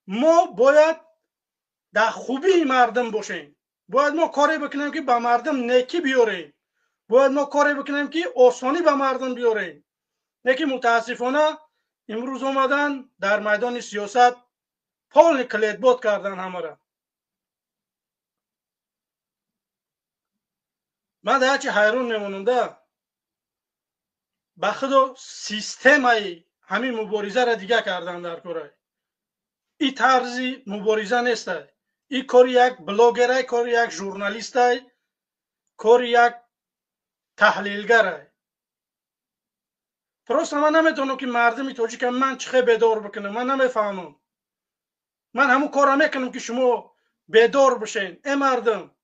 ما باید در خوبی مردم باشیم، باید ما کاری بکنیم که به مردم نیکی بیاریم، باید ما کاری بکنیم که آسانی به مردم بیاریم. نیکی متاسفانه امروز اومدن در میدان سیاست پال کلیدباد کردن همه را. من در چی حیران میمونم ده به خدا سیستم همین مبارزه را دیگه کردن در کره. این طرزی مبارزه نیست. این کار یک بلاگر، کار یک ژورنالیست، کار یک تحلیلگر. درست من نمیدونم که مردم تاجیک من چه بیدار بکنم. من نمیفهمم. من همون کارا میکنم که شما بیدار بشین. ای مردم،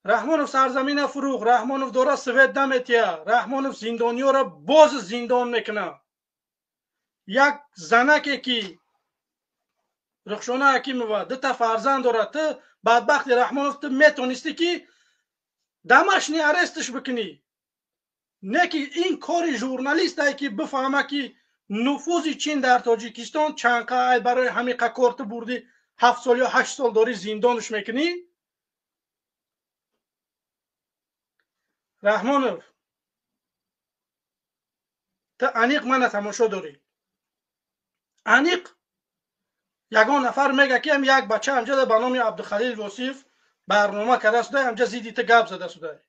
رحمانوف سرزمین فروغ، رحمانوف داره سوید نمیتیه، رحمانوف زندانیو را باز زندان میکنه. یک زنکی که رخشانه حکیمова دو تا فرزند داره، تو بدبخت رحمانوف تو میتونستی که دمشنی ارستش بکنی. نه که این کار ژورنالیست که بفهمه که نفوذ چین در تاجیکستان چنقه برای همین کارت بردی 7 سال یا 8 سال داری زندانش میکنی. رحمانوف تا انیق من تماشا داری. انیق یگان نفر میگه که هم یک بچه همجا به نام عبدالخلیل واصف برنامه کرده شده، همجا زیدی تا گپ زده شده.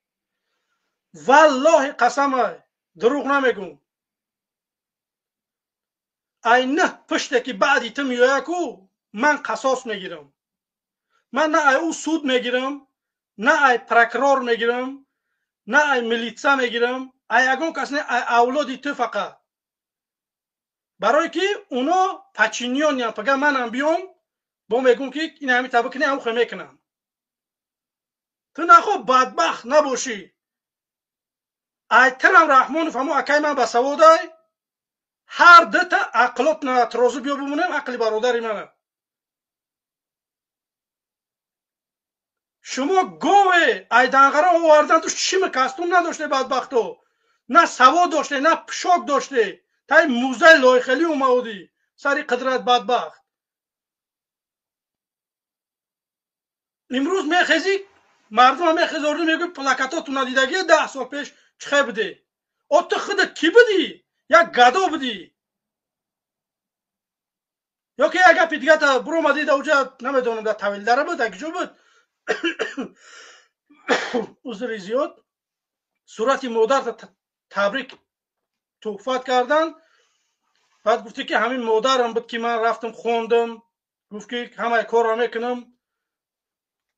والله قسم دروغ نمیگم. ای نه پشته که بعدی تو میایه کو من قصاص میگیرم. من نه ای او سود میگیرم، نه ای پرکرار میگیرم، نه ای ملیتسه میگیرم. ای یگان کس نه ای اولادی تو فقط. برای که اونا پچینیان یا پگه منم بیام با میگم که این همین طبقه نه هم خیلی میکنم. تو نخواه بدبخت نباشی. ای تنم رحمان فهمو اکی من بسوادای هر دتا عقلات نه ترازو بیا بمونم عقلی برادری منه. شما گوه ای دنگره آوردن توش چی کستوم نداشته بدبختو، نه سواد داشته نه پشاک داشته، تای موزه لایخلی اومدی سری قدرت بدبخت. امروز میخزی مردم میخزاردو میگه پلاکاتاتو ندیدگی 10 سال پیش چه بده؟ تو خودت کی بودی؟ یک گدا بودی یا که اگه پیدگه تا برو مدید اوجا نمیدونم در طویل داره بود اگه بود عذر زیاد صورت مادر تبریک توفت کردن. بعد گفتی که همین مادرم بود که من رفتم خوندم، گفت که همه کار را میکنم.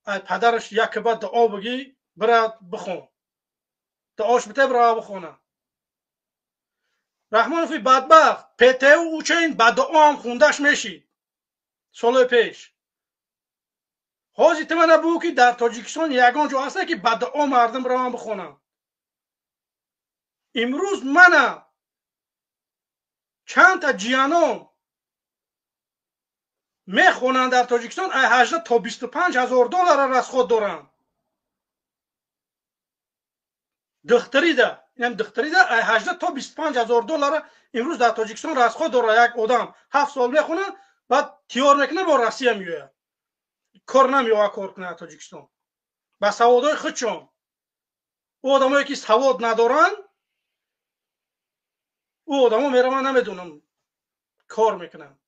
پدرش یک بعد دعا بگی برای بخون، دعاش بته برای بخونه. رحمانوفی بدبخت پیته او چین با دعا هم خوندش میشید سال پیش. حاجی تو من بگو که در تاجیکستان یگان جا هسته که با دعا مردم را هم بخونم. امروز من چند تا جیانم میخونن در تاجیکستان 18 تا 25 هزار دلار را از خود دارن. دختری ده اینم دختری ده 18 تا 25 هزار دلار امروز در تاجیکستان را از خود داره. یک آدم 7 سال میخونه بعد تیار میکنه با روسیه میاد کار نمیوه کار کنه تاجیکستان با سوادای خودشون. او آدمایی که سواد ندارن او آدما میرن نمیدونم کار میکنن.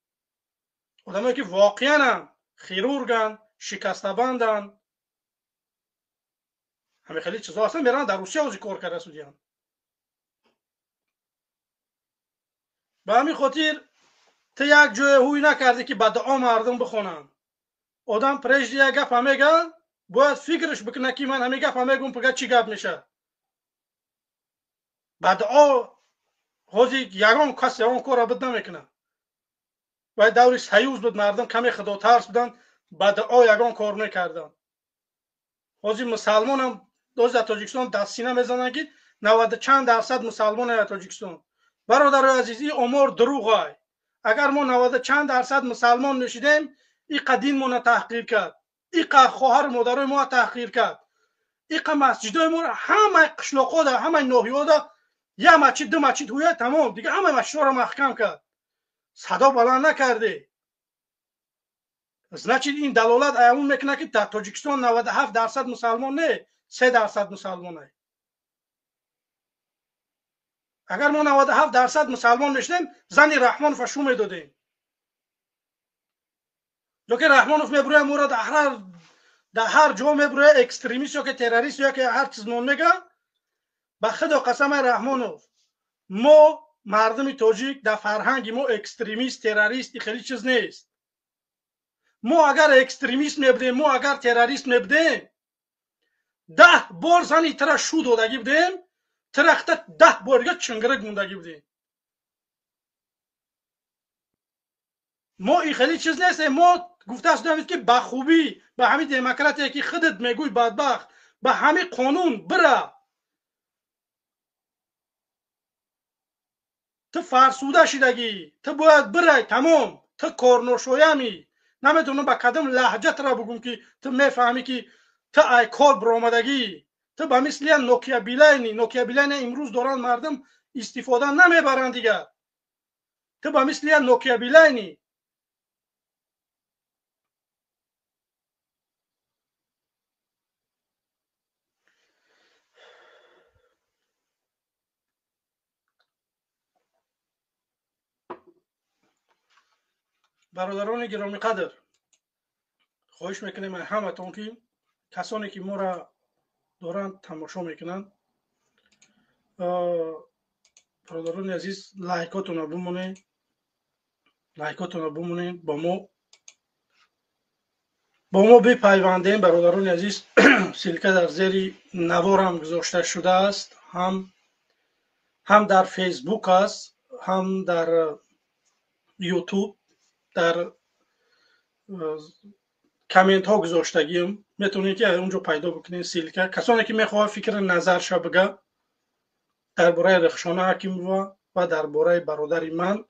آدمایی که واقعا خیرورگن شکسته بندن همه خیلی چیزا هستن میرن در روسیه اوزی کار کرده سودیان. به همین خاطر تو یک جای هوی نکردی که به دعا مردم بخونن. آدم پرشتی یک گپ میگه باید فکرش بکنه که من همین گپ میگم پگه چی گپ میشه. به دعا حاجی یگان کسی اون کار را بد نمیکنه. باید دوری سیوز بود مردم کمی خدا ترس بودن به دعا یگان کار میکردن. حاجی مسلمان هم دوز در تاجیکستان دست سینه میزنن که 90 چند درصد مسلمان در تاجیکستان. برادر عزیزی امور دروغه. اگر ما 90 چند درصد مسلمان نشیدیم این قدین ما تحقیر کرد، این خواهر مادرای ما تحقیر کرد، این مسجدای ما همه قشلاقا ده همه ناحیه‌ها ده یه مسجد دو مسجد هویت تمام دیگه همه مسجدها رو محکم کرد. صدا بلند نکرده. значит این دلالت اون میکنه که در تاجیکستان 97% مسلمان نه 3% مسلمانه. اگر ما 97% مسلمان میشدیم زنی رحمانوف شو میدادیم. جو که رحمانوف میبره مورد در هر جا میبره اکستریمیست یا که تروریست یا که هر چیز نون میگه. به خدا قسم رحمانوف ما مردم تاجیک در فرهنگ ما اکستریمیست تروریست خیلی چیز نیست. ما اگر اکستریمیست میبودیم ما اگر تروریست میبودیم 10 بار زنی ترا شو دادگی بودیم ترخت 10 بار یا چنگرک موندگی بودیم. ما این خیلی چیز نیست. ما گفته است که به خوبی به همین دموکراتی که خودت میگوی بدبخت به همین قانون بره تو فرسوده شدگی تو باید بره تمام تو کارنوشویمی نمیتونم با کدام لهجه را بگم که تو میفهمی که تو ای کار برآمدگی تو به مثل نوکیا بیلین امروز دارن مردم استفاده نمیبرن دیگه. تو به مثل نوکیا بیلینی برادران گرامی قدر خواهش میکنیم همتون که کسانی که ما را دارن تماشا میکنن برادران عزیز لایکاتون رو بمونین با ما بپیوندین. برادران عزیز سلکه در زیر نوارم گذاشته شده است، هم در فیسبوک است هم در یوتیوب در کامنت ها گذاشتگیم میتونید که اونجا پیدا بکنین سلکه. کسانی که میخواه فکر نظرش بگه درباره رخشانه حکیموفا و درباره برادر من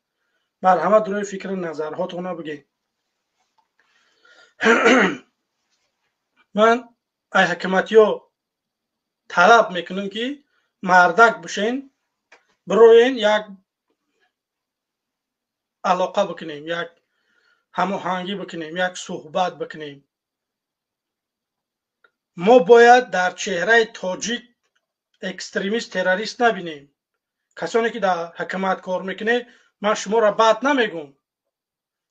مرحمت روی فکر نظرهاتون بگین. من ای حکومتی ها طلب میکنم که مردک بشین بروین یک علاقه بکنیم یک هماهنگی بکنیم یک صحبت بکنیم. ما باید در چهره تاجیک اکستریمیست تروریست نبینیم. کسانی که در حکومت کار میکنه من شما را بد نمیگم.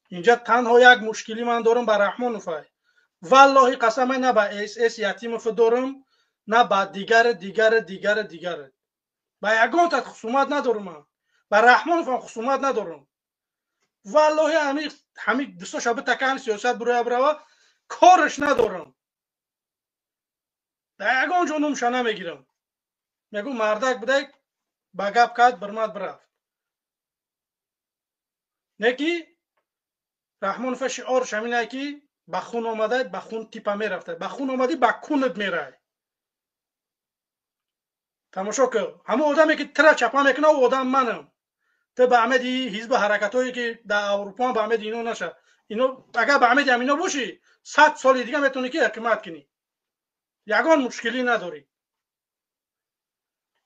اینجا تنها یک مشکلی من دارم با رحمانوف والله قسم نه با اس یتیموف دارم نه با دیگر با یگان تا خصومت ندارم. من با رحمانوف خصومت ندارم. والله همین دوستا شب تکان سیاست برای کارش ندارم. در یگان جونم شانه میگیرم میگم مردک بده با گپ کرد برمد برفت. نکی رحمانوف شعارش همینه که به خون آمده به خون تیپه میرفته، به خون آمدی به کونت میره. تماشا که همه آدمی که تره چپا میکنه و آدم منم. تو به عمد حزب حرکت هایی که در اروپا به عمد اینو نشه، اینو اگر به عمد همینا باشی 100 سال دیگه میتونی که حکومت کنی، یگان مشکلی نداری.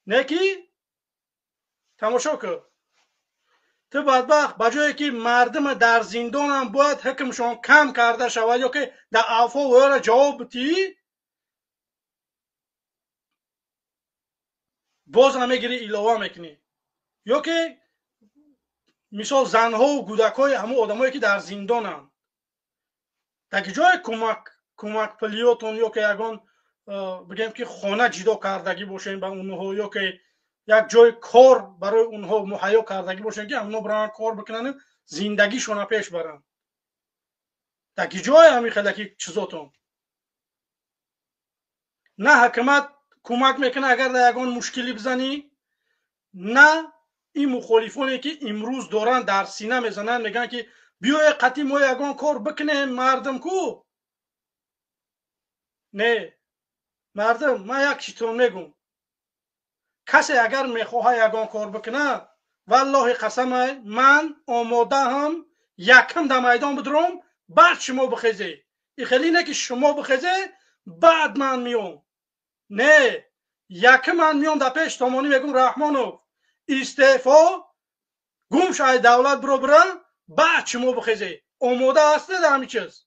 نکی تماشا که تو بدبخت بجایی که مردم در زندان هم باید حکمشون کم کرده شود یا که در عفو و جواب بتی باز هم میگیری ایلاوه میکنی. یا که مثال زنها و کودک های همه آدمایی که در زندان هم در جای کمک پلیاتون یا که یگان بگیم که خانه جدا کردگی باشین به اونها یا که یک جای کار برای اونها مهیا کردگی باشن که اونها برای کار بکنن زندگیشون پیش برن. در جای همین خیلی چیزاتون نه حکومت کمک میکنه اگر در یگان مشکلی بزنی، نه این مخالفانی که امروز دارن در سینه میزنن میگن که بیای قطعی ما یگان کار بکنه مردم کو. نه مردم من یک چیتون میگم کسی اگر میخواه یگان کار بکنه والله قسم من آماده هم یکم در میدان بدرم بعد شما بخیزه. این خیلی نه که شما بخیزه بعد من میام. نه یکم من میام در پیش تمانی میگم رحمانوف استعفا گم شاید دولت برو برن بعد شما بخیزه. آماده هسته در همین چیز.